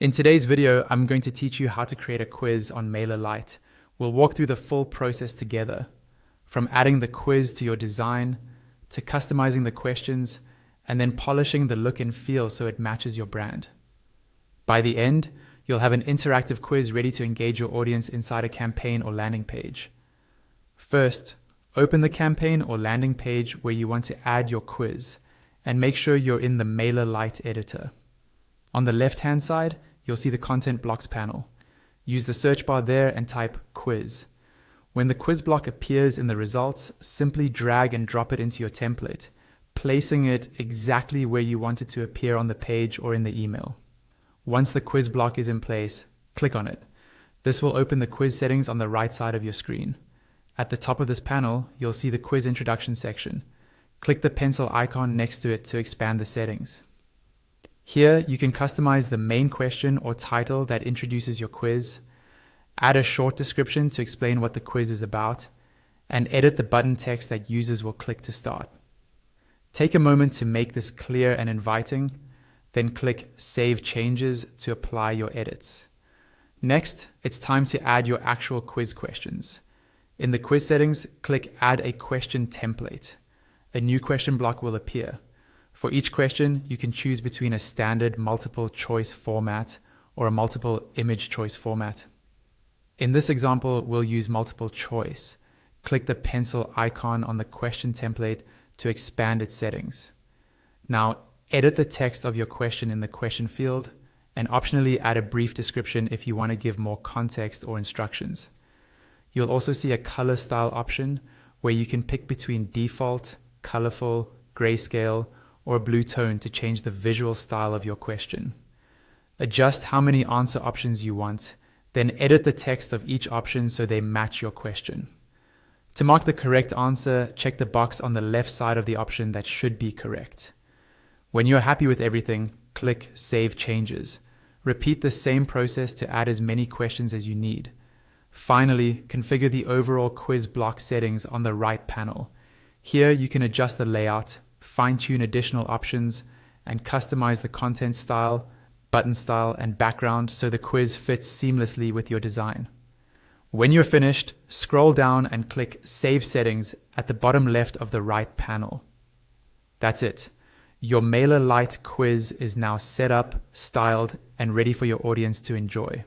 In today's video, I'm going to teach you how to create a quiz on MailerLite. We'll walk through the full process together, from adding the quiz to your design, to customizing the questions, and then polishing the look and feel so it matches your brand. By the end, you'll have an interactive quiz ready to engage your audience inside a campaign or landing page. First, open the campaign or landing page where you want to add your quiz, and make sure you're in the MailerLite editor. On the left-hand side, you'll see the content blocks panel. Use the search bar there and type quiz. When the quiz block appears in the results, simply drag and drop it into your template, placing it exactly where you want it to appear on the page or in the email. Once the quiz block is in place, click on it. This will open the quiz settings on the right side of your screen. At the top of this panel, you'll see the quiz introduction section. Click the pencil icon next to it to expand the settings. Here, you can customize the main question or title that introduces your quiz, add a short description to explain what the quiz is about, and edit the button text that users will click to start. Take a moment to make this clear and inviting, then click Save Changes to apply your edits. Next, it's time to add your actual quiz questions. In the quiz settings, click Add a Question Template. A new question block will appear. For each question, you can choose between a standard multiple choice format or a multiple image choice format. In this example, we'll use multiple choice. Click the pencil icon on the question template to expand its settings. Now, edit the text of your question in the question field and optionally add a brief description if you want to give more context or instructions. You'll also see a color style option where you can pick between default, colorful, grayscale, or a blue tone to change the visual style of your question. Adjust how many answer options you want, then edit the text of each option so they match your question. To mark the correct answer, check the box on the left side of the option that should be correct. When you're happy with everything, click Save Changes. Repeat the same process to add as many questions as you need. Finally, configure the overall quiz block settings on the right panel. Here you can adjust the layout, fine-tune additional options, and customize the content style, button style, and background so the quiz fits seamlessly with your design. When you're finished, scroll down and click Save Settings at the bottom left of the right panel. That's it. Your MailerLite quiz is now set up, styled, and ready for your audience to enjoy.